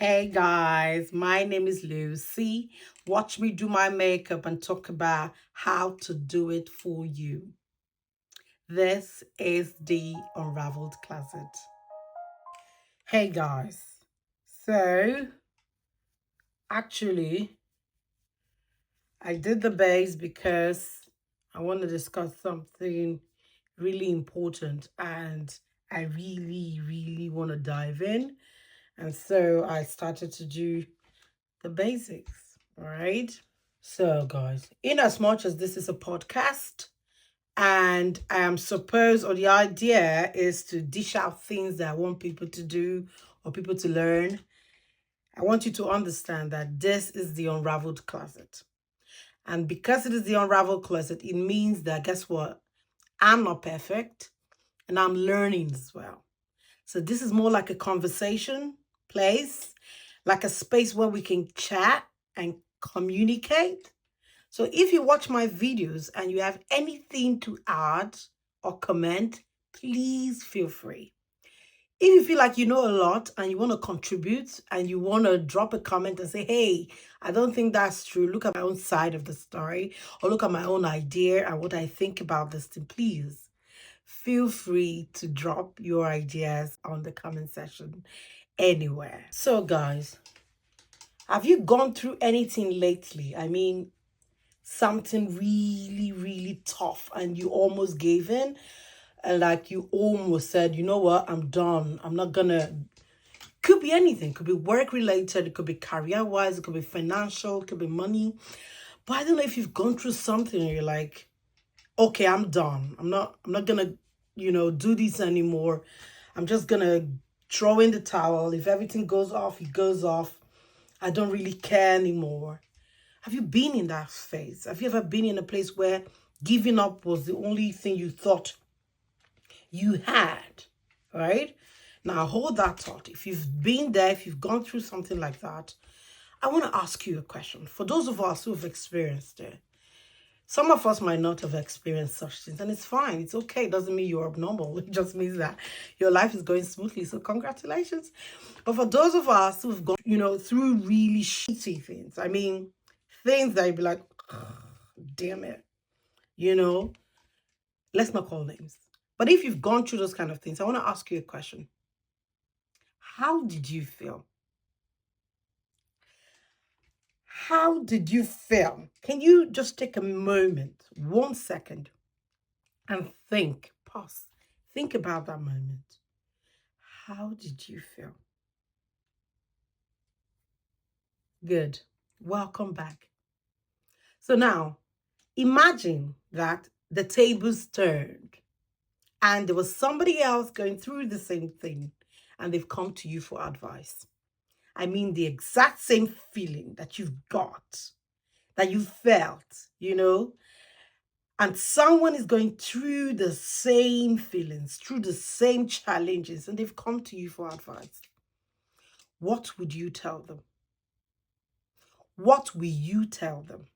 Hey guys, my name is Lucy. Watch me do my makeup and talk about how to do it for you. This is the Unraveled Closet. Hey guys, so actually, I did the base because I want to discuss something really important and I really want to dive in. And so I started to do the basics, all right? So, guys, in as much as this is a podcast, and I am supposed, or the idea is to dish out things that I want people to do or people to learn, I want you to understand that this is the unraveled closet. And because it is the unraveled closet, it means that, guess what? I'm not perfect and I'm learning as well. So, this is more like a conversation place, like a space where we can chat and communicate. So if you watch my videos and you have anything to add or comment, please feel free. If you feel like you know a lot and you want to contribute and you want to drop a comment and say, hey, I don't think that's true. Look at my own side of the story or look at my own idea and what I think about this thing, please feel free to drop your ideas on the comment section anywhere. So guys, have you gone through anything lately? I mean, something really tough and you almost gave in and like you almost said, you know what, I'm done, I'm not gonna. Could be anything, could be work related, it could be career wise, it could be financial, it could be money. But I don't know if you've gone through something and you're like, okay, I'm done, I'm not gonna do this anymore. I'm just gonna throw in the towel. If everything goes off, it goes off. I don't really care anymore. Have you been in that phase? Have you ever been in a place where giving up was the only thing you thought you had? Right? Now hold that thought. If you've been there, if you've gone through something like that, I want to ask you a question. For those of us who have experienced it, some of us might not have experienced such things, and it's fine. It's okay. It doesn't mean you're abnormal. It just means that your life is going smoothly. So congratulations. But for those of us who've gone, through really shitty things, I mean, things that you'd be like, damn it, you know, let's not call names. But if you've gone through those kind of things, I want to ask you a question. How did you feel? How did you feel? Can you just take a moment, 1 second, and pause, think about that moment. How did you feel? Good. Welcome back. So now, imagine that the tables turned and there was somebody else going through the same thing and they've come to you for advice. I mean, the exact same feeling that you've got, that you felt, and someone is going through the same feelings, through the same challenges, and they've come to you for advice. What would you tell them? What will you tell them?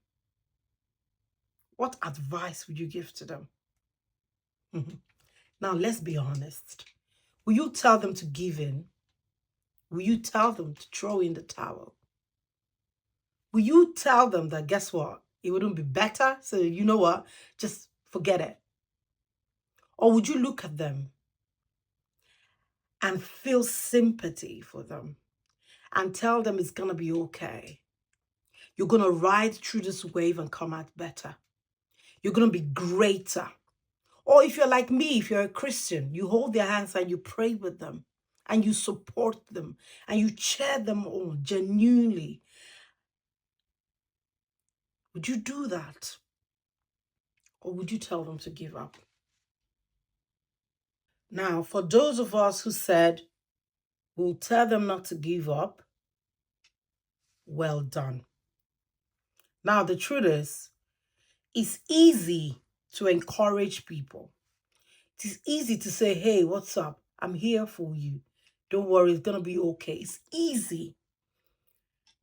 What advice would you give to them? Now, let's be honest. Will you tell them to give in? Will you tell them to throw in the towel? Will you tell them that, guess what, it wouldn't be better, so you know what, just forget it? Or would you look at them and feel sympathy for them and tell them it's going to be okay? You're going to ride through this wave and come out better. You're going to be greater. Or if you're like me, if you're a Christian, you hold their hands and you pray with them and you support them and you cheer them on genuinely. Would you do that? Or would you tell them to give up? Now, for those of us who said we'll tell them not to give up, well done. Now, the truth is, it's easy to encourage people. It is easy to say, hey, what's up? I'm here for you. Don't worry, it's going to be okay. It's easy,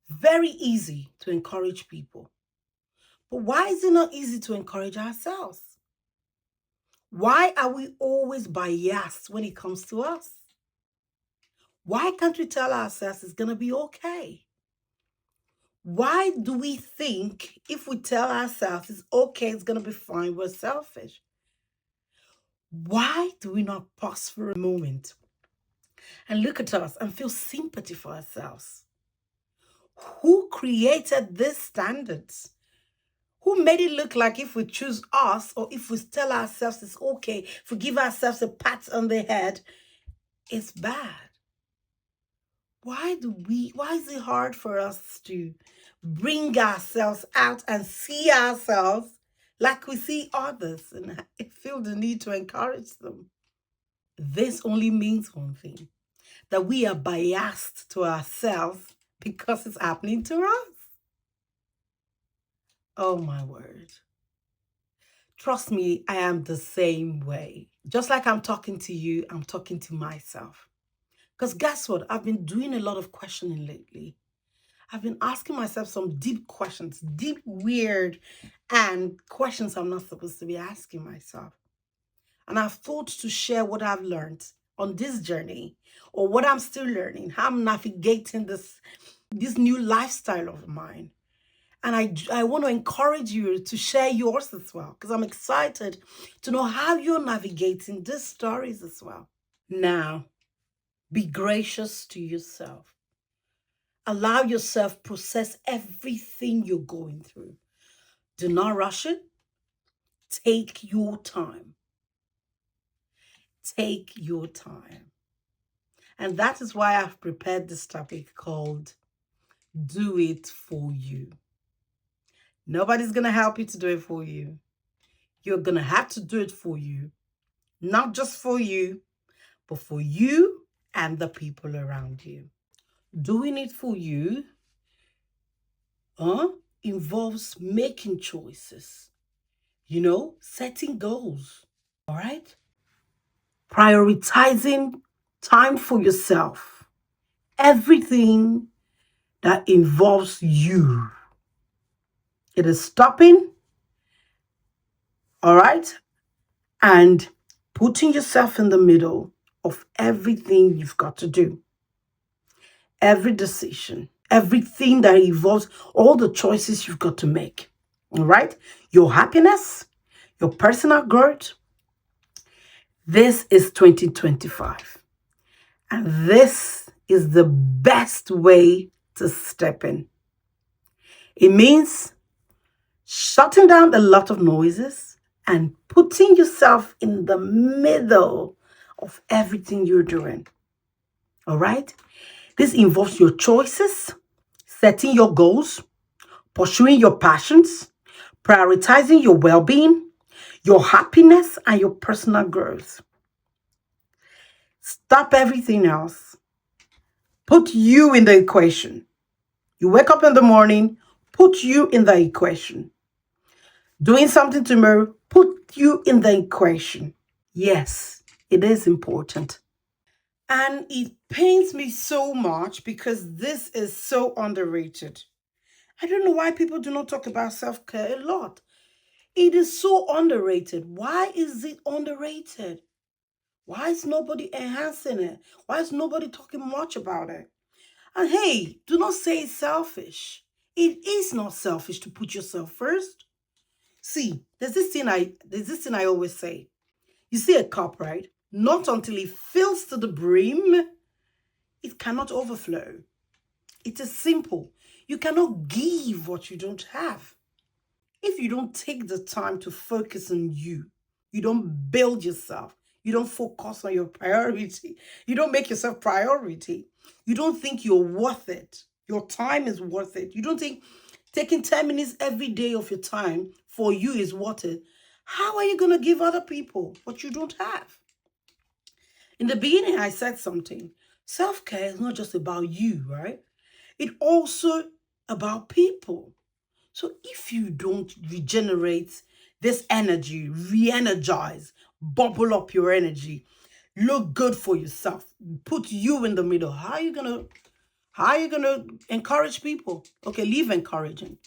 very easy to encourage people. But why is it not easy to encourage ourselves? Why are we always biased when it comes to us? Why can't we tell ourselves it's going to be okay? Why do we think if we tell ourselves it's okay, it's going to be fine, we're selfish? Why do we not pause for a moment and look at us and feel sympathy for ourselves? Who created these standards? Who made it look like if we choose us or if we tell ourselves it's okay, if we give ourselves a pat on the head, it's bad? Why is it hard for us to bring ourselves out and see ourselves like we see others? And I feel the need to encourage them. This only means one thing, that we are biased to ourselves because it's happening to us. Oh my word. Trust me, I am the same way. Just like I'm talking to you, I'm talking to myself. Because guess what? I've been doing a lot of questioning lately. I've been asking myself some deep questions, deep, weird, and questions I'm not supposed to be asking myself. And I've thought to share what I've learned on this journey, or what I'm still learning, how I'm navigating this new lifestyle of mine. And I want to encourage you to share yours as well, because I'm excited to know how you're navigating these stories as well. Now, be gracious to yourself. Allow yourself process everything you're going through. Do not rush it. Take your time. Take your time. And that is why I've prepared this topic called Do It For You. Nobody's going to help you to do it for you. You're going to have to do it for you. Not just for you, but for you and the people around you. Doing it for you involves making choices, setting goals, all right? Prioritizing time for yourself. Everything that involves you. It is stopping, all right? And putting yourself in the middle of everything you've got to do. Every decision, everything that involves all the choices you've got to make. All right? Your happiness, your personal growth. This is 2025. And this is the best way to step in. It means shutting down a lot of noises and putting yourself in the middle of everything you're doing. All right? This involves your choices, setting your goals, pursuing your passions, prioritizing your well-being, your happiness, and your personal growth. Stop everything else. Put you in the equation. You wake up in the morning, put you in the equation. Doing something tomorrow, put you in the equation. Yes, it is important. And it pains me so much because this is so underrated. I don't know why people do not talk about self-care a lot. It is so underrated. Why is it underrated? Why is nobody enhancing it? Why is nobody talking much about it? And hey, do not say it's selfish. It is not selfish to put yourself first. See, there's this thing I always say. You see a cup, right? Not until it fills to the brim, it cannot overflow. It is simple. You cannot give what you don't have. If you don't take the time to focus on you, you don't build yourself, you don't focus on your priority, you don't make yourself priority, you don't think you're worth it, your time is worth it, you don't think taking 10 minutes every day of your time for you is worth it, how are you going to give other people what you don't have? In the beginning, I said something. Self-care is not just about you, right? It's also about people. So if you don't regenerate this energy, re-energize, bubble up your energy, look good for yourself, put you in the middle, how are you gonna encourage people? Okay, leave encouraging.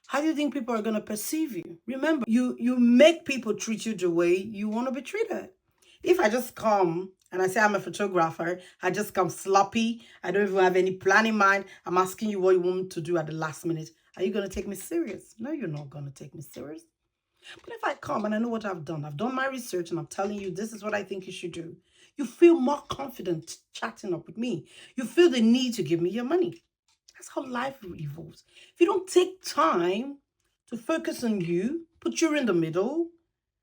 How do you think people are gonna perceive you? Remember, you make people treat you the way you want to be treated. If I just come and I say I'm a photographer, I just come sloppy. I don't even have any plan in mind. I'm asking you what you want me to do at the last minute. Are you going to take me serious? No, you're not going to take me serious. But if I come and I know what I've done my research and I'm telling you this is what I think you should do, you feel more confident chatting up with me. You feel the need to give me your money. That's how life evolves. If you don't take time to focus on you, put you in the middle,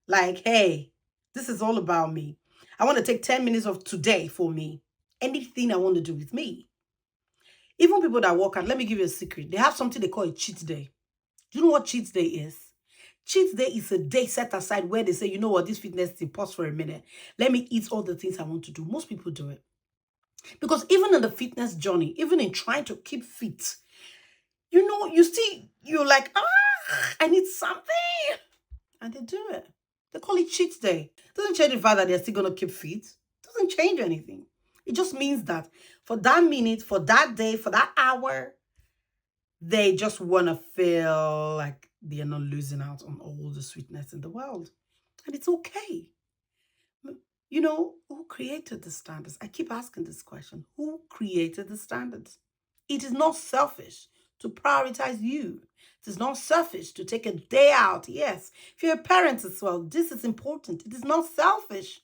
like, hey, this is all about me. I want to take 10 minutes of today for me. Anything I want to do with me. Even people that work out, let me give you a secret. They have something they call a cheat day. Do you know what cheat day is? Cheat day is a day set aside where they say, you know what, this fitness thing, pause for a minute. Let me eat all the things I want to do. Most people do it. Because even in the fitness journey, even in trying to keep fit, you know, you're like, I need something. And they do it. They call it cheat day. It doesn't change the fact that they're still going to keep fit. It doesn't change anything. It just means that for that minute, for that day, for that hour, they just want to feel like they're not losing out on all the sweetness in the world. And it's okay. You know, who created the standards? I keep asking this question. Who created the standards? It is not selfish to prioritize you. It is not selfish to take a day out. Yes, if you're a parent as well, this is important. It is not selfish.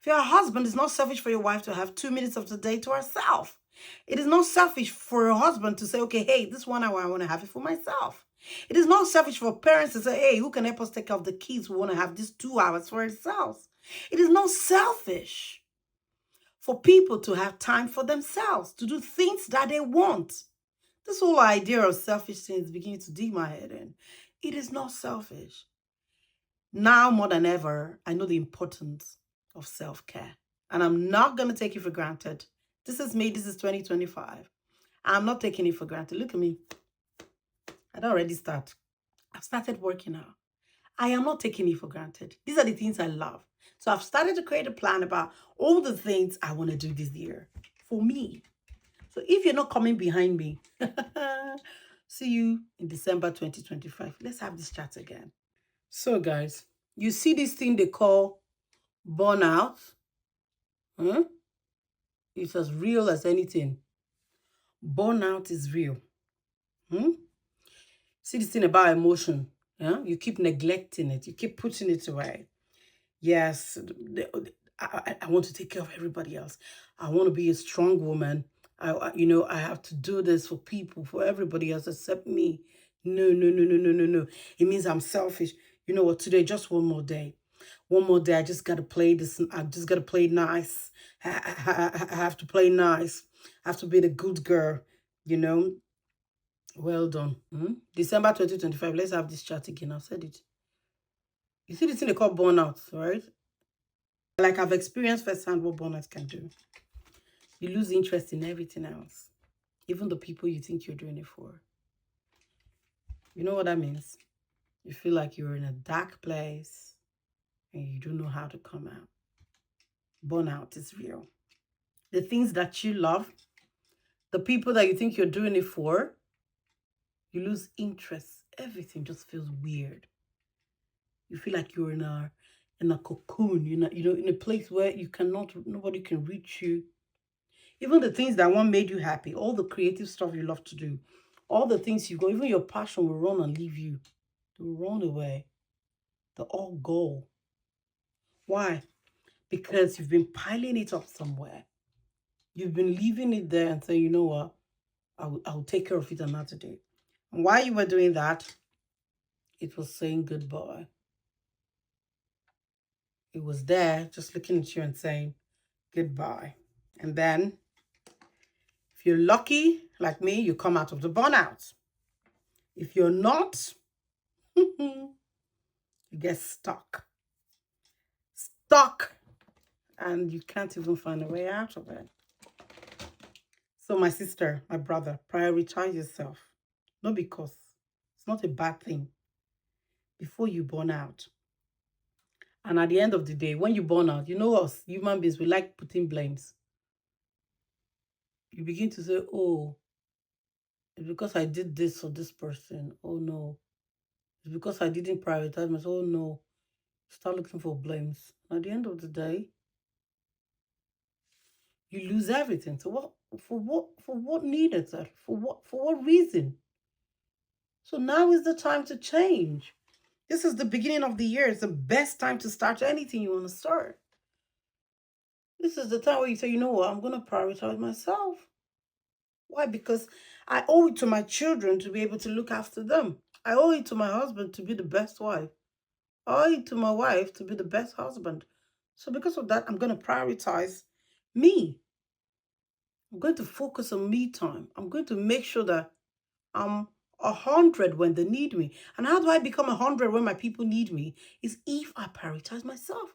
If you're a husband, it's not selfish for your wife to have 2 minutes of the day to herself. It is not selfish for a husband to say, okay, hey, this 1 hour, I want to have it for myself. It is not selfish for parents to say, hey, who can help us take care of the kids who want to have these 2 hours for themselves? It is not selfish for people to have time for themselves, to do things that they want. This whole idea of selfish things beginning to dig my head in. It is not selfish. Now more than ever, I know the importance of self-care. And I'm not going to take it for granted. This is me. This is 2025. I'm not taking it for granted. Look at me. I don't already start. I've started working out. I am not taking it for granted. These are the things I love. So I've started to create a plan about all the things I want to do this year for me. So if you're not coming behind me, see you in December 2025. Let's have this chat again. So guys, you see this thing they call burnout? Huh? It's as real as anything. Burnout is real. Hmm? See this thing about emotion. Yeah? You keep neglecting it. You keep putting it away. Yes, I want to take care of everybody else. I want to be a strong woman. I have to do this for people, for everybody else except me. No, no, no, no, no, no, no. It means I'm selfish. You know what? Today, just one more day. One more day. I just got to play this. I just got to play nice. I have to play nice. I have to be the good girl, you know. Well done. December 2025. Let's have this chat again. I've said it. You see this thing they call burnout, right? Like I've experienced firsthand what burnout can do. You lose interest in everything else, even the people you think you're doing it for. You know what that means? You feel like you're in a dark place and you don't know how to come out. Burnout is real. The things that you love, the people that you think you're doing it for, you lose interest. Everything just feels weird. You feel like you're in a cocoon, in a place where nobody can reach you. Even the things that one made you happy, all the creative stuff you love to do, all the things you go, even your passion will run and leave you. They will run away. They'll all go. Why? Because you've been piling it up somewhere. You've been leaving it there and saying, you know what, I'll take care of it another day. And while you were doing that, it was saying goodbye. It was there just looking at you and saying goodbye. And then, if you're lucky, like me, you come out of the burnout. If you're not, you get stuck. Stuck. And you can't even find a way out of it. So my sister, my brother, prioritize yourself. Not because it's not a bad thing. Before you burn out. And at the end of the day, when you burn out, you know us, human beings, we like putting blames. You begin to say, oh, it's because I did this for this person. Oh no. It's because I didn't prioritize myself. Oh no. Start looking for blames. At the end of the day, you lose everything. So what needed that? For what reason? So now is the time to change. This is the beginning of the year. It's the best time to start anything you want to start. This is the time where you say, you know what, I'm going to prioritize myself. Why? Because I owe it to my children to be able to look after them. I owe it to my husband to be the best wife. I owe it to my wife to be the best husband. So because of that, I'm going to prioritize me. I'm going to focus on me time. I'm going to make sure that I'm 100 when they need me. And how do I become 100 when my people need me? Is if I prioritize myself.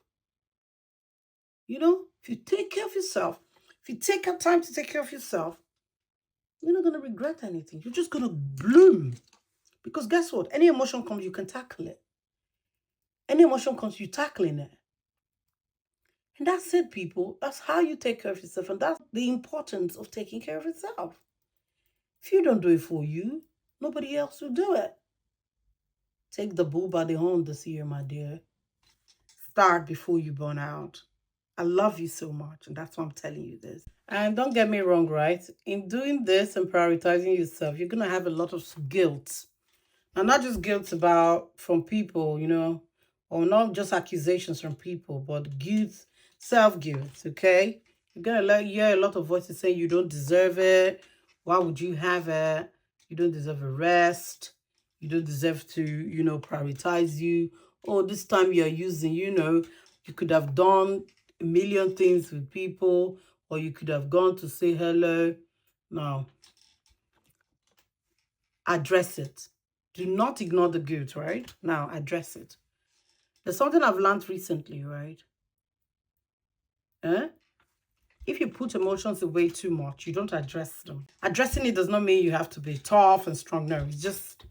You know, if you take care of yourself, if you take out time to take care of yourself, you're not going to regret anything. You're just going to bloom. Because guess what? Any emotion comes, you can tackle it. Any emotion comes, you're tackling it. And that's it, people. That's how you take care of yourself. And that's the importance of taking care of yourself. If you don't do it for you, nobody else will do it. Take the bull by the horn this year, my dear. Start before you burn out. I love you so much, and that's why I'm telling you this. And don't get me wrong, right? In doing this and prioritizing yourself, you're going to have a lot of guilt. And not just guilt about from people, you know, or not just accusations from people, but guilt, self-guilt, okay? You're going to hear a lot of voices saying you don't deserve it. Why would you have it? You don't deserve a rest. You don't deserve to, you know, prioritize you. Oh, this time you're using, you know, you could have done a million things with people, or you could have gone to say hello. No. Address it. Do not ignore the guilt, right? Now, address it. There's something I've learned recently, right? If you put emotions away too much, you don't address them. Addressing it does not mean you have to be tough and strong. No, it's just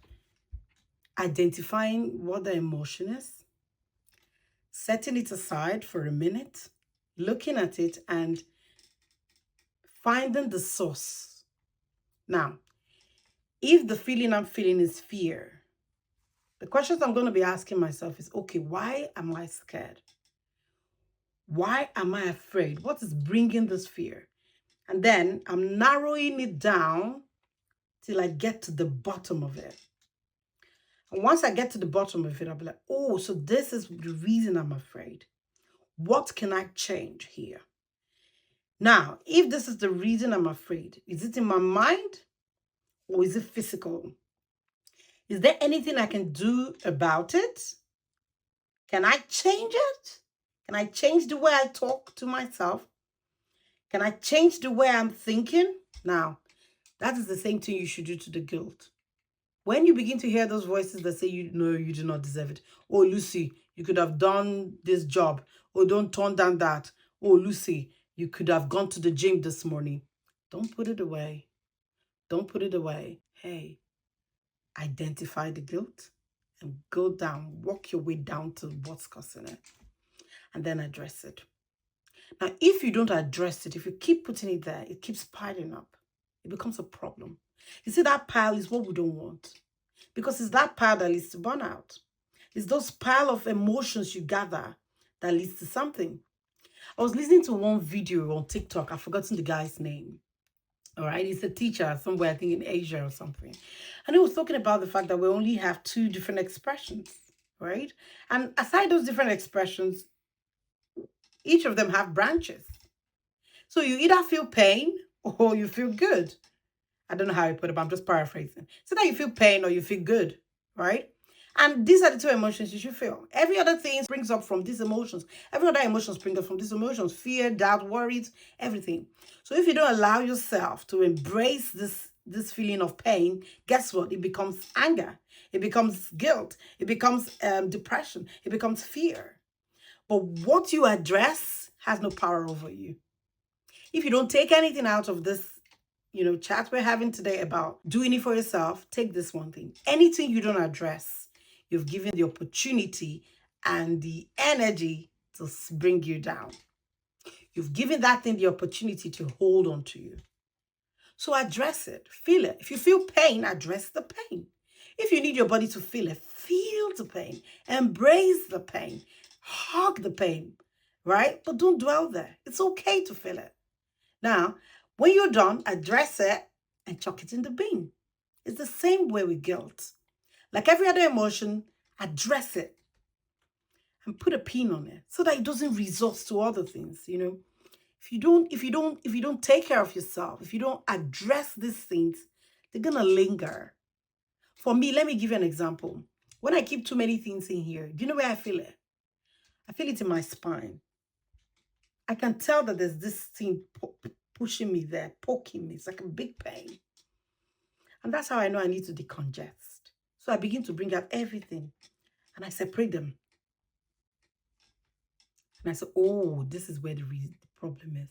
identifying what the emotion is, setting it aside for a minute, looking at it and finding the source. Now, if the feeling I'm feeling is fear, the questions I'm going to be asking myself is, okay, why am I scared? Why am I afraid? What is bringing this fear? And then I'm narrowing it down till I get to the bottom of it. And once I get to the bottom of it, I'll be like, oh, so this is the reason I'm afraid. What can I change here? Now, if this is the reason I'm afraid, is it in my mind or is it physical? Is there anything I can do about it? Can I change it? Can I change the way I talk to myself? Can I change the way I'm thinking? Now, that is the same thing you should do to the guilt. When you begin to hear those voices that say, you know, you do not deserve it. Oh, Lucy, you could have done this job. Oh, don't turn down that. Oh, Lucy, you could have gone to the gym this morning. Don't put it away. Don't put it away. Hey, identify the guilt and go down, walk your way down to what's causing it, and then address it. Now, if you don't address it, if you keep putting it there, it keeps piling up. It becomes a problem. You see, that pile is what we don't want. Because it's that pile that leads to burnout. It's those pile of emotions you gather that leads to something. I was listening to one video on TikTok. I've forgotten the guy's name. All right, he's a teacher somewhere, I think in Asia or something. And he was talking about the fact that we only have two different expressions, right? And aside those different expressions, each of them have branches. So you either feel pain or you feel good. I don't know how I put it, but I'm just paraphrasing. So that you feel pain or you feel good, right? And these are the two emotions you should feel. Every other thing springs up from these emotions. Every other emotion springs up from these emotions. Fear, doubt, worries, everything. So if you don't allow yourself to embrace this feeling of pain, guess what? It becomes anger. It becomes guilt. It becomes depression. It becomes fear. But what you address has no power over you. If you don't take anything out of this, you know, chat we're having today about doing it for yourself, take this one thing. Anything you don't address, you've given the opportunity and the energy to bring you down. You've given that thing the opportunity to hold on to you. So address it, feel it. If you feel pain, address the pain. If you need your body to feel it, feel the pain, embrace the pain, hug the pain, right? But don't dwell there. It's okay to feel it. Now, when you're done, address it and chuck it in the bin. It's the same way with guilt. Like every other emotion, address it and put a pin on it so that it doesn't resort to other things, you know. If you don't take care of yourself, if you don't address these things, they're gonna linger. For me, let me give you an example. When I keep too many things in here, do you know where I feel it? I feel it in my spine. I can tell that there's this thing pushing me there, poking me. It's like a big pain. And that's how I know I need to decongest. So I begin to bring out everything and I separate them. And I say, oh, this is where the problem is.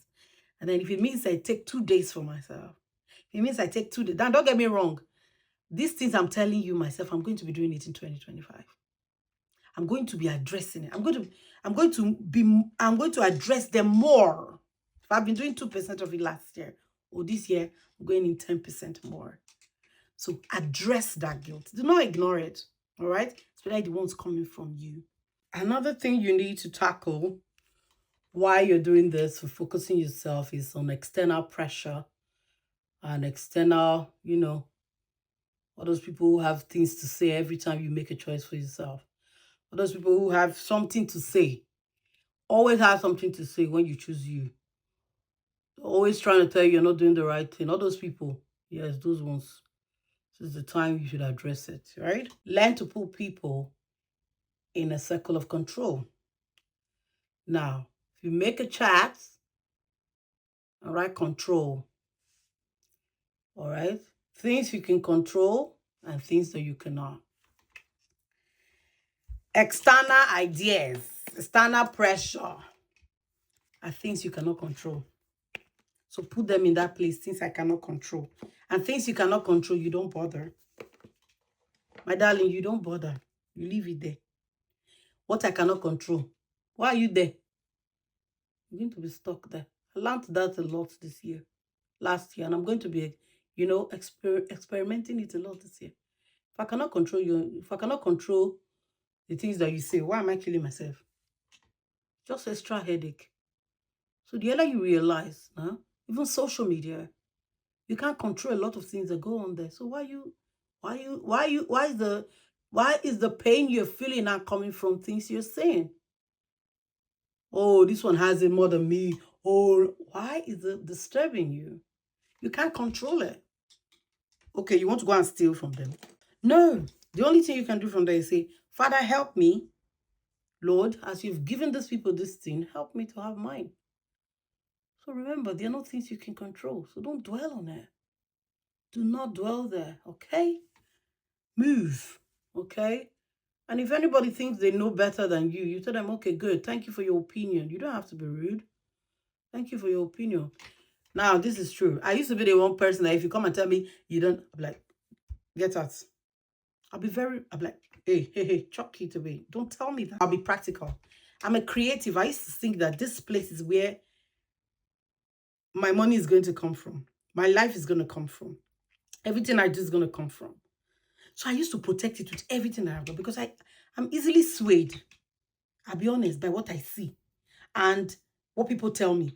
And then if it means I take 2 days for myself, it means I take 2 days. Now, don't get me wrong. These things I'm telling you myself, I'm going to be doing it in 2025. I'm going to be addressing it. I'm going to address them more. If I've been doing 2% of it last year, or this year, I'm going in 10% more. So address that guilt. Do not ignore it. All right? Especially the ones coming from you. Another thing you need to tackle while you're doing this for focusing yourself is on external pressure and external, all those people who have things to say every time you make a choice for yourself. All those people who have something to say. Always have something to say when you choose you. Always trying to tell you you're not doing the right thing. All those people, yes, those ones. This is the time you should address it, right? Learn to put people in a circle of control. Now, if you make a chat, all right, control. All right? Things you can control and things that you cannot. External ideas, external pressure are things you cannot control. So put them in that place, things I cannot control. And things you cannot control, you don't bother. My darling, you don't bother. You leave it there. What I cannot control, why are you there? You're going to be stuck there. I learned that a lot this year, last year, and I'm going to be, experimenting it a lot this year. If I cannot control you, if I cannot control the things that you say, why am I killing myself? Just extra headache. So the earlier you realize, even social media, you can't control a lot of things that go on there. So why is the pain you're feeling not coming from things you're saying? Oh, this one has it more than me. Oh, why is it disturbing you? You can't control it. Okay, you want to go and steal from them? No. The only thing you can do from there is say, Father, help me. Lord, as you've given these people this thing, help me to have mine. So remember, they're not things you can control. So don't dwell on it. Do not dwell there, okay? Move, okay? And if anybody thinks they know better than you tell them, okay, good. Thank you for your opinion. You don't have to be rude. Thank you for your opinion. Now, this is true. I used to be the one person that if you come and tell me you don't, I'm like, get out. I'm like, hey, chuck it away. Don't tell me that. I'll be practical. I'm a creative. I used to think that this place is where my money is going to come from. My life is going to come from. Everything I do is going to come from. So I used to protect it with everything that I've got because I'm easily swayed. I'll be honest, by what I see and what people tell me.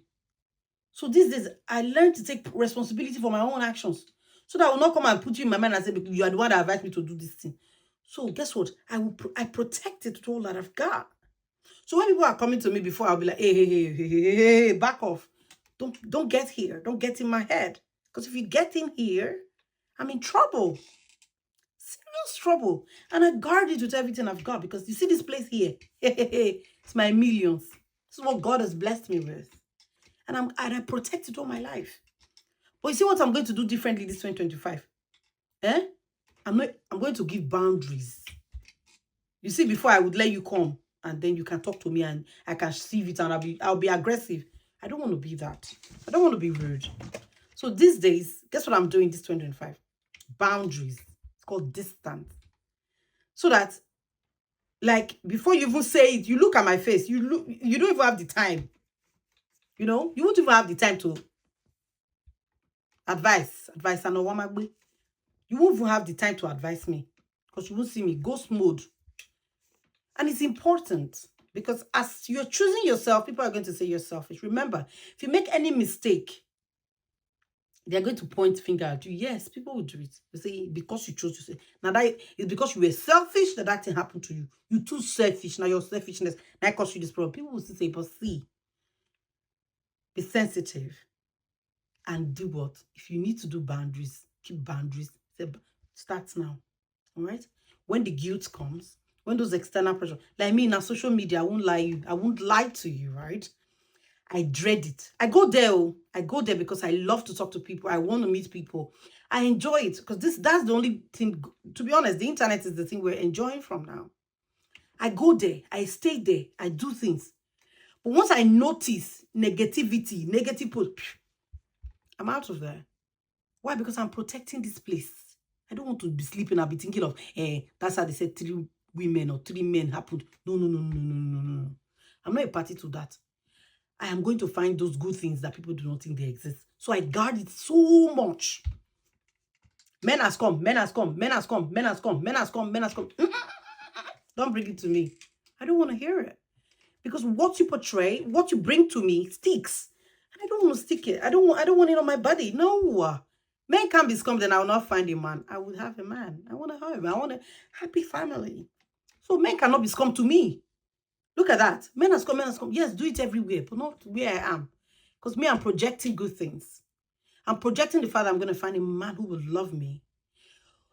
So these days, I learned to take responsibility for my own actions. So that I will not come and put you in my mind and say, you are the one that advised me to do this thing. So guess what? I protect it with all that I've got. So when people are coming to me before, I'll be like, hey, back off. Don't get here. Don't get in my head. Because if you get in here, I'm in trouble. Serious trouble. And I guard it with everything I've got. Because you see this place here? It's my millions. This is what God has blessed me with. And I protect it all my life. But you see what I'm going to do differently this 2025? I'm going to give boundaries. You see, before I would let you come and then you can talk to me and I can see it and I'll be aggressive. I don't want to be that. I don't want to be rude. So these days, guess what I'm doing this 2025? Boundaries. It's called distance. So that, like, before you even say it, you look at my face. You don't even have the time. You won't even have the time to advise and you won't even have the time to advise me because you won't see me ghost mode. And it's important because as you're choosing yourself, people are going to say you're selfish. Remember, if you make any mistake, They're going to point finger at you. Yes, people will do it. They say, because you chose to say. Now, that is because you were selfish that that thing happened to you. You too selfish. Now, your selfishness, that caused you this problem. People will still say, but see, be sensitive and do what? If you need to do boundaries, keep boundaries. Start now. All right? When the guilt comes, when those external pressure, like me, now social media, I won't lie to you, right? I dread it. I go there. Oh, I go there because I love to talk to people. I want to meet people. I enjoy it because that's the only thing. To be honest, the internet is the thing we're enjoying from now. I go there. I stay there. I do things. But once I notice negativity, negative post, I'm out of there. Why? Because I'm protecting this place. I don't want to be sleeping. I'll be thinking of, that's how they said 3 women or 3 men happened. No, no, no, no, no, no, no, no. I'm not a party to that. I am going to find those good things that people do not think they exist. So I guard it so much. Men has come, men has come, men has come, men has come, men has come, men has come. Don't bring it to me. I don't want to hear it. Because what you portray, what you bring to me sticks. And I don't want to stick it. I don't want it on my body. No. Men can't be scum, then I will not find a man. I would have a man. I want a home. I want a happy family. So men cannot be scum to me. Look at that. Men has come, men has come. Yes, do it everywhere, but not where I am. Because me, I'm projecting good things. I'm projecting the fact that I'm going to find a man who will love me.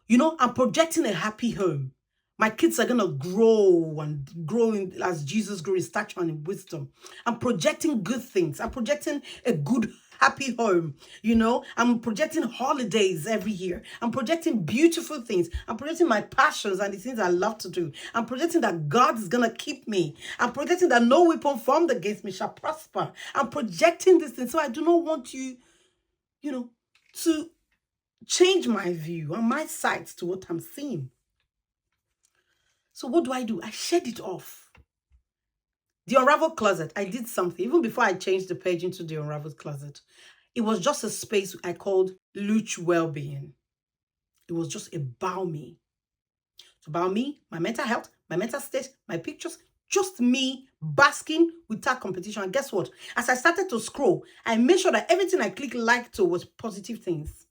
You know, I'm projecting a happy home. My kids are going to grow and grow as Jesus grew in stature and in wisdom. I'm projecting good things. I'm projecting a good, happy home. You know, I'm projecting holidays every year. I'm projecting beautiful things. I'm projecting my passions and the things I love to do. I'm projecting that God is going to keep me. I'm projecting that no weapon formed against me shall prosper. I'm projecting this thing. So I do not want you, you know, to change my view and my sights to what I'm seeing. So what do? I shed it off. The Unraveled Closet, I did something. Even before I changed the page into the Unraveled Closet, it was just a space I called Luch Wellbeing. It was just about me. It's about me, my mental health, my mental state, my pictures, just me basking without competition. And guess what? As I started to scroll, I made sure that everything I clicked like to was positive things.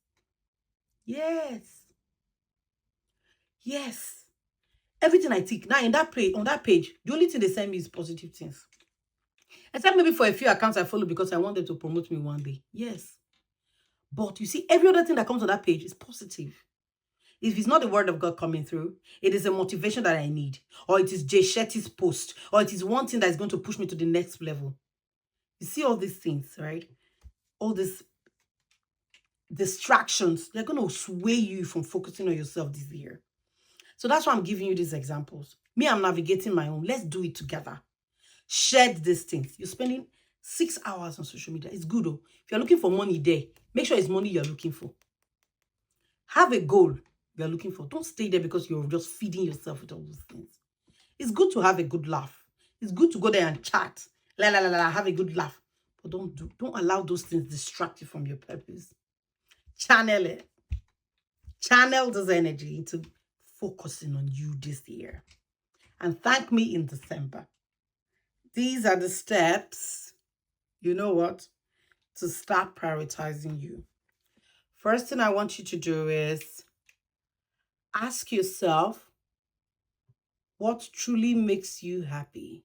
Yes. Yes. Everything I tick. Now in that page, on that page, the only thing they send me is positive things. Except maybe for a few accounts I follow because I want them to promote me one day. Yes. But you see, every other thing that comes on that page is positive. If it's not the word of God coming through, it is a motivation that I need. Or it is Jay Shetty's post. Or it is one thing that is going to push me to the next level. You see all these things, right? All these distractions, they're going to sway you from focusing on yourself this year. So that's why I'm giving you these examples. Me, I'm navigating my own. Let's do it together. Shed these things. You're spending 6 hours on social media. It's good though. If you're looking for money there, make sure it's money you're looking for. Have a goal you're looking for. Don't stay there because you're just feeding yourself with all those things. It's good to have a good laugh. It's good to go there and chat. La la la la, have a good laugh. But don't allow those things distract you from your purpose. Channel it. Channel this energy into focusing on you this year. And thank me in December. These are the steps, you know what, to start prioritizing you. First thing I want you to do is ask yourself what truly makes you happy.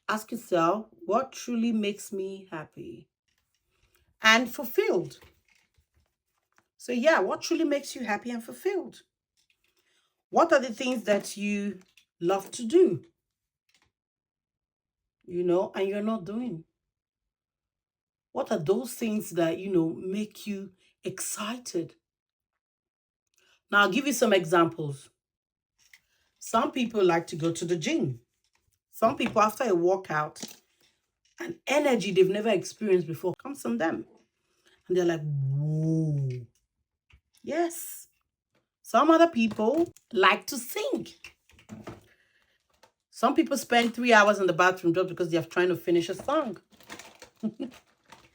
Ask yourself what truly makes me happy and fulfilled. So yeah, what truly makes you happy and fulfilled? What are the things that you love to do, you know, and you're not doing? What are those things that, you know, make you excited? Now, I'll give you some examples. Some people like to go to the gym. Some people, after a workout, an energy they've never experienced before comes from them. And they're like, whoa. Yes. Some other people like to sing. Some people spend 3 hours in the bathroom just because they're trying to finish a song.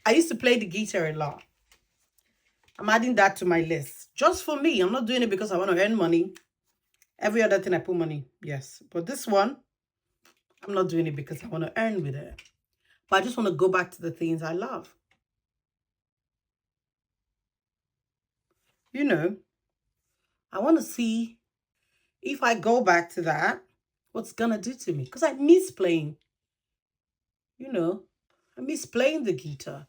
I used to play the guitar a lot. I'm adding that to my list. Just for me. I'm not doing it because I want to earn money. Every other thing I put money, yes. But this one, I'm not doing it because I want to earn with it. But I just want to go back to the things I love. You know, I want to see if I go back to that, what's gonna do to me. Because I miss playing, you know, I miss playing the guitar.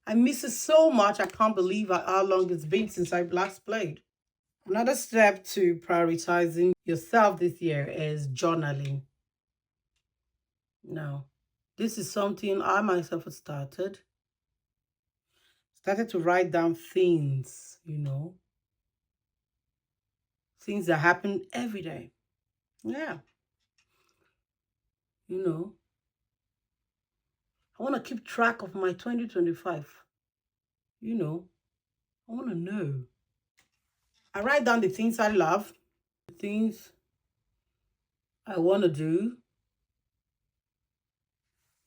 I miss it so much. I can't believe how long it's been since I last played. Another step to prioritizing yourself this year is journaling. Now, this is something I myself have started to write down things, things that happen every day. Yeah, you know, I want to keep track of my 2025. You know, I want to know. I write down the things I love, the things I want to do.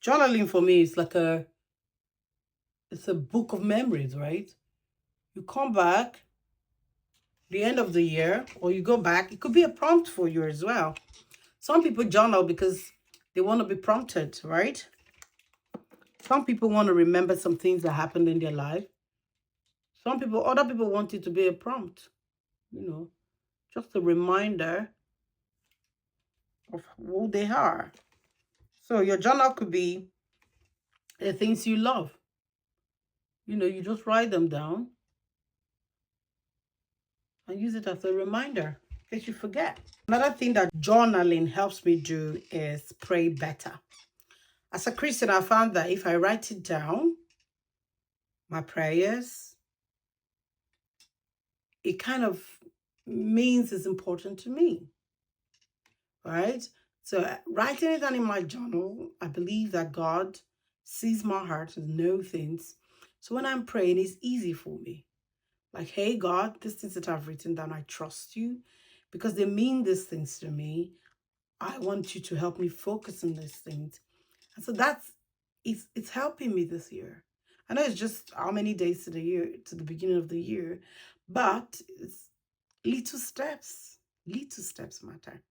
Journaling for me is like it's a book of memories, right? You come back the end of the year or you go back, it could be a prompt for you as well. Some people journal because they want to be prompted, right? Some people want to remember some things that happened in their life. Other people want it to be a prompt, just a reminder of who they are. So your journal could be the things you love. You just write them down and use it as a reminder in case you forget. Another thing that journaling helps me do is pray better. As a Christian, I found that if I write it down, my prayers, it kind of means it's important to me, right? So writing it down in my journal, I believe that God sees my heart and knows things. So when I'm praying, it's easy for me. Like, hey, God, these things that I've written down, I trust you because they mean these things to me. I want you to help me focus on these things. And so it's helping me this year. I know it's just how many days to the beginning of the year, but it's little steps. Little steps matter.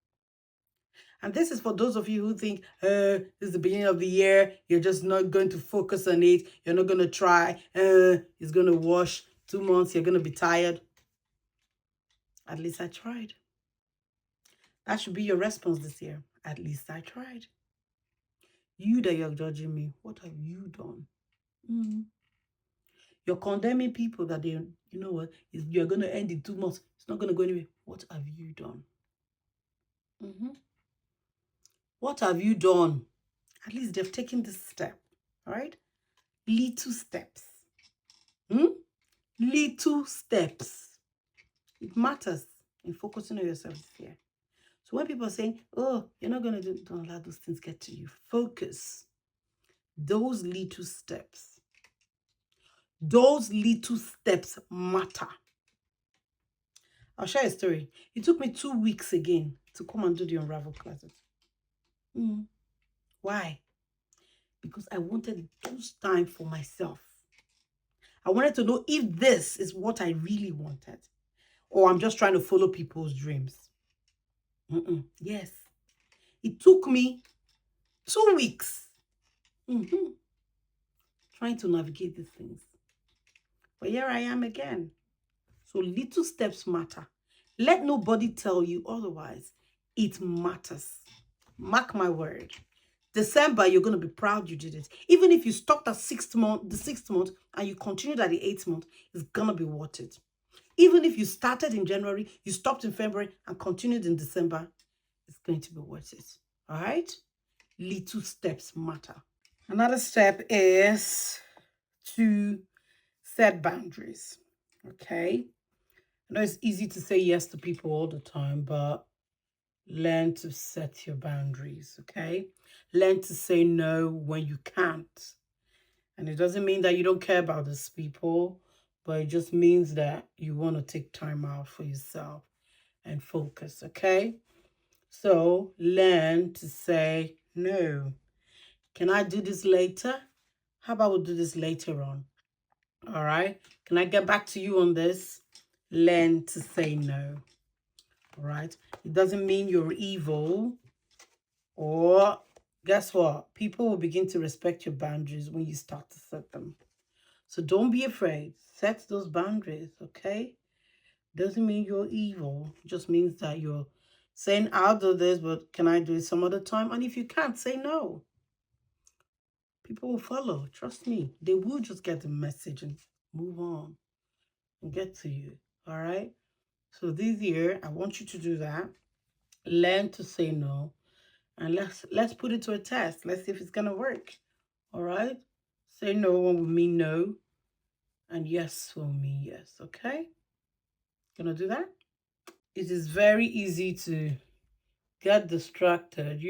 And this is for those of you who think, this is the beginning of the year, you're just not going to focus on it, you're not going to try, it's going to wash 2 months, you're going to be tired. At least I tried. That should be your response this year. At least I tried. You that you're judging me, what have you done? You're condemning people that you know what, you're going to end in 2 months. It's not going to go anywhere. What have you done? What have you done? At least they've taken this step, all right? Little steps. Little steps. It matters in focusing on yourself this year. So when people are saying, oh, you're not going to don't let those things get to you. Focus. Those little steps. Those little steps matter. I'll share a story. It took me 2 weeks again to come and do the Unravel classes. Why? Because I wanted those time for myself. I wanted to know if this is what I really wanted or I'm just trying to follow people's dreams. Yes. It took me 2 weeks trying to navigate these things. But here I am again. So little steps matter. Let nobody tell you otherwise. It matters. Mark my word. December, you're going to be proud you did it. Even if you stopped at the 6th month, and you continued at the 8th month, it's going to be worth it. Even if you started in January, you stopped in February, and continued in December, it's going to be worth it. All right? Little steps matter. Another step is to set boundaries. Okay? I know it's easy to say yes to people all the time, but learn to set your boundaries, okay? Learn to say no when you can't. And it doesn't mean that you don't care about these people, but it just means that you want to take time out for yourself and focus, okay? So learn to say no. Can I do this later? How about we'll do this later on? All right? Can I get back to you on this? Learn to say no. All right? It doesn't mean you're evil or Guess what? People will begin to respect your boundaries when you start to set them. So don't be afraid. Set those boundaries, okay? Doesn't mean you're evil. It just means that you're saying, I'll do this, but can I do it some other time? And if you can't, say no. People will follow. Trust me. They will just get the message and move on and get to you. All right? So this year, I want you to do that. Learn to say no. And let's put it to a test. Let's see if it's gonna work. All right? Say no will mean no. And yes will mean yes. Okay? Gonna do that? It is very easy to get distracted,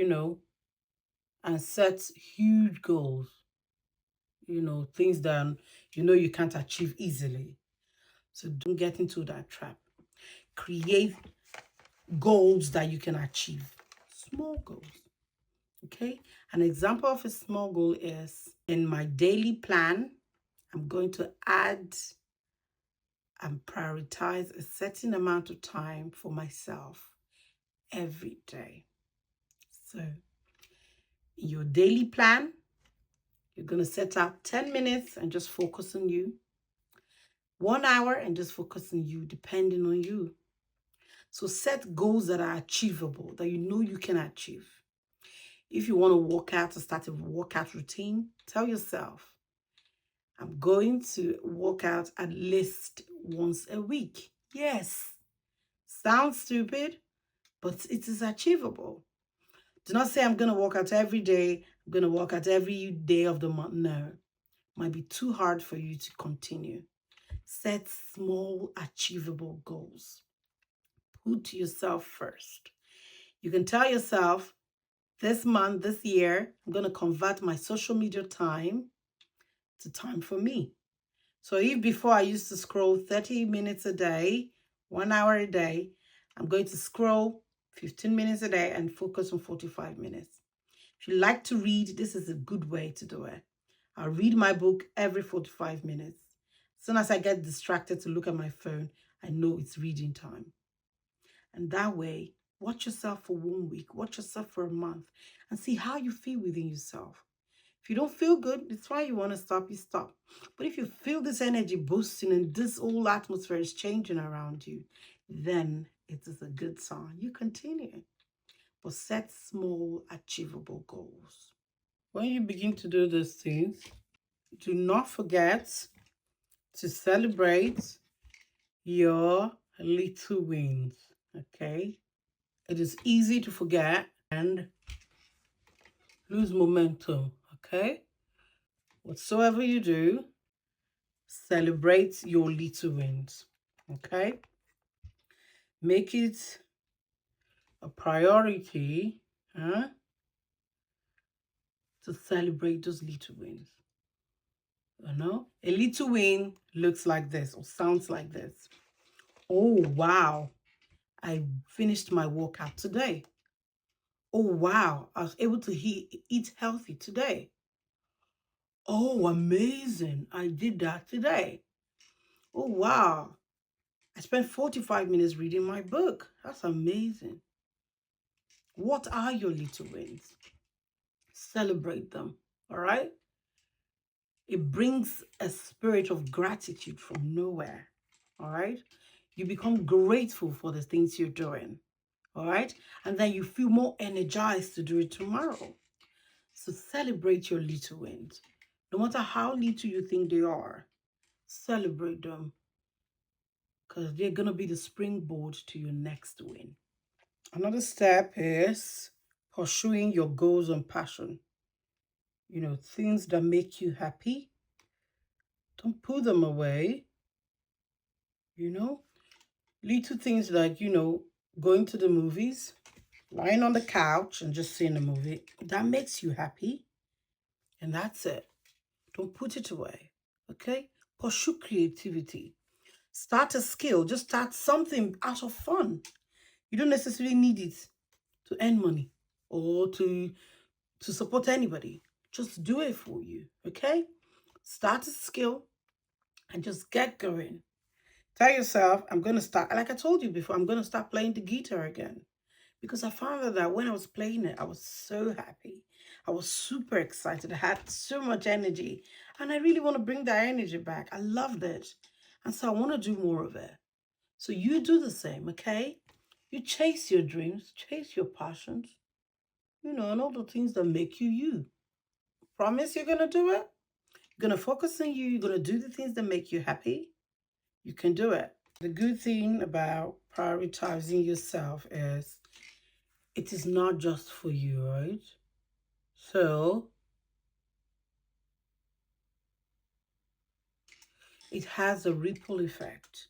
and set huge goals, things that you can't achieve easily. So don't get into that trap. Create goals that you can achieve. Small goals. Okay? An example of a small goal is in my daily plan, I'm going to add and prioritize a certain amount of time for myself every day. So in your daily plan, you're going to set out 10 minutes and just focus on you. 1 hour and just focus on you, depending on you. So set goals that are achievable, that you know you can achieve. If you want to work out or start a workout routine, tell yourself, I'm going to work out at least once a week. Yes, sounds stupid, but it is achievable. Do not say I'm going to work out every day. I'm going to work out every day of the month. No, might be too hard for you to continue. Set small, achievable goals. Put yourself first. You can tell yourself, this month, this year, I'm going to convert my social media time to time for me. So if before I used to scroll 30 minutes a day, 1 hour a day, I'm going to scroll 15 minutes a day and focus on 45 minutes. If you like to read, this is a good way to do it. I'll read my book every 45 minutes. As soon as I get distracted to look at my phone, I know it's reading time. And that way, watch yourself for 1 week, watch yourself for a month, and see how you feel within yourself. If you don't feel good, it's why you want to stop, you stop. But if you feel this energy boosting and this whole atmosphere is changing around you, then it is a good sign. You continue. But set small, achievable goals. When you begin to do these things, do not forget to celebrate your little wins, okay? It is easy to forget and lose momentum, okay? Whatsoever you do, celebrate your little wins, okay? Make it a priority to celebrate those little wins. A little win looks like this or sounds like this. Oh, wow, I finished my workout today. Oh, wow, I was able to eat healthy today. Oh, amazing, I did that today. Oh, wow, I spent 45 minutes reading my book. That's amazing. What are your little wins? Celebrate them, all right? It brings a spirit of gratitude from nowhere, all right? You become grateful for the things you're doing, all right? And then you feel more energized to do it tomorrow. So celebrate your little wins. No matter how little you think they are, celebrate them because they're going to be the springboard to your next win. Another step is pursuing your goals and passion. Things that make you happy. Don't put them away. Little things like, going to the movies, lying on the couch and just seeing a movie. That makes you happy. And that's it. Don't put it away. Okay? Pursue creativity. Start a skill. Just start something out of fun. You don't necessarily need it to earn money or to support anybody. Just do it for you. Okay? Start a skill and just get going. Tell yourself, I'm going to start, like I told you before, I'm going to start playing the guitar again. Because I found out that when I was playing it, I was so happy. I was super excited. I had so much energy, and I really want to bring that energy back. I loved it. And so I want to do more of it. So you do the same, okay? You chase your dreams, chase your passions, and all the things that make you you. Promise you're going to do it? You're going to focus on you. You're going to do the things that make you happy. You can do it. The good thing about prioritizing yourself is it is not just for you, right? So it has a ripple effect.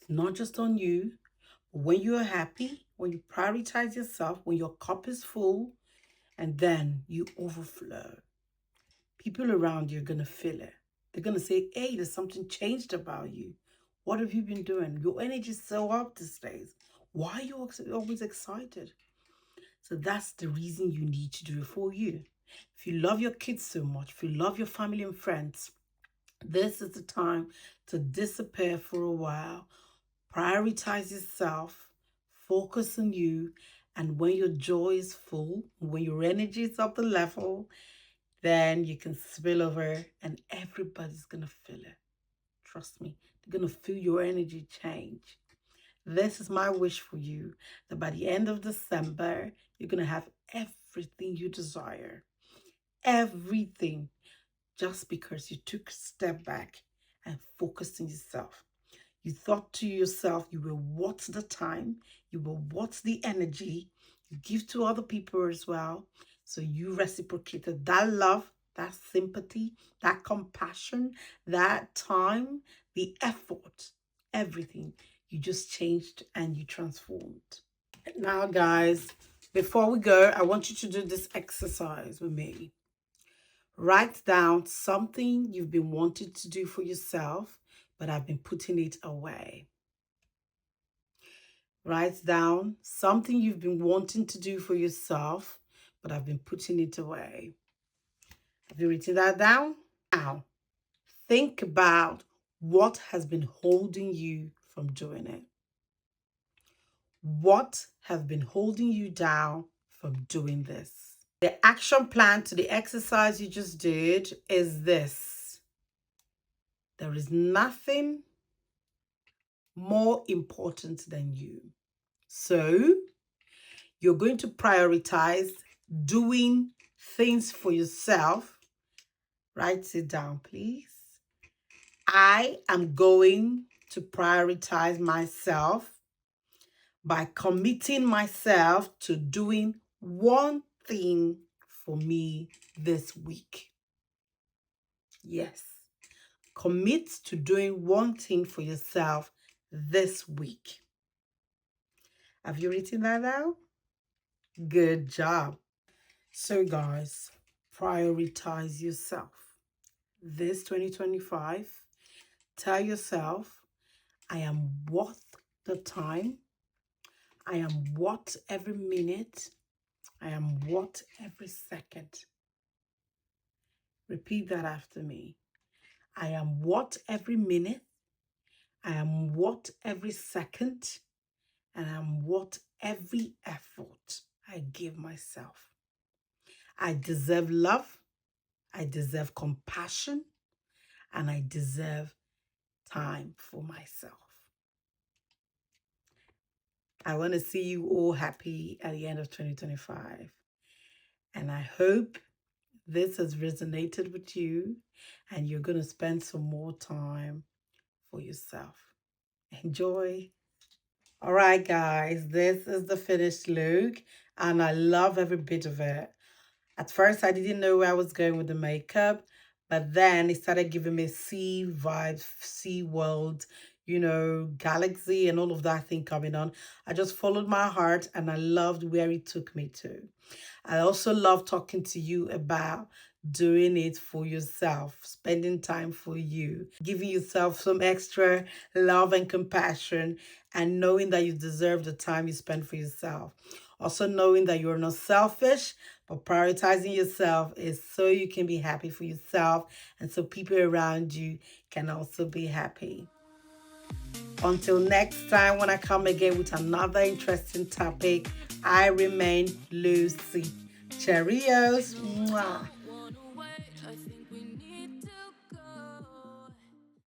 It's not just on you, but when you are happy, when you prioritize yourself, when your cup is full, and then you overflow, people around you are going to feel it. They're going to say, hey, there's something changed about you. What have you been doing? Your energy is so up these days. Why are you always excited? So that's the reason you need to do it for you. If you love your kids so much, if you love your family and friends, this is the time to disappear for a while, prioritize yourself, focus on you, and when your joy is full, when your energy is up the level, then you can spill over and everybody's going to feel it. Trust me, they're going to feel your energy change. This is my wish for you, that by the end of December, you're going to have everything you desire. Everything, just because you took a step back and focused on yourself. You thought to yourself, you will what's the time, you will what's the energy you give to other people as well. So you reciprocated that love, that sympathy, that compassion, that time, the effort, everything. You just changed and you transformed. Now, guys, before we go, I want you to do this exercise with me. Write down something you've been wanting to do for yourself, but I've been putting it away. Write down something you've been wanting to do for yourself, but I've been putting it away. Have you written that down? Now, think about what has been holding you from doing it. What has been holding you down from doing this? The action plan to the exercise you just did is this. There is nothing more important than you. So you're going to prioritize doing things for yourself. Write it down, please. I am going to prioritize myself by committing myself to doing one thing for me this week. Yes. Commit to doing one thing for yourself this week. Have you written that down? Good job. So guys, prioritize yourself. This 2025, tell yourself, I am worth the time. I am worth every minute. I am worth every second. Repeat that after me. I am worth every minute. I am worth every second. And I'm worth every effort I give myself. I deserve love. I deserve compassion. And I deserve time for myself. I want to see you all happy at the end of 2025. And I hope this has resonated with you and you're going to spend some more time for yourself. Enjoy. All right, guys, this is the finished look and I love every bit of it. At first, I didn't know where I was going with the makeup, but then it started giving me sea vibes, sea world, galaxy and all of that thing coming on. I just followed my heart and I loved where it took me to. I also love talking to you about doing it for yourself, spending time for you, giving yourself some extra love and compassion, and knowing that you deserve the time you spend for yourself. Also knowing that you're not selfish, but prioritizing yourself is so you can be happy for yourself and so people around you can also be happy. Until next time, when I come again with another interesting topic, I remain Lucy. Cheerios. Mwah.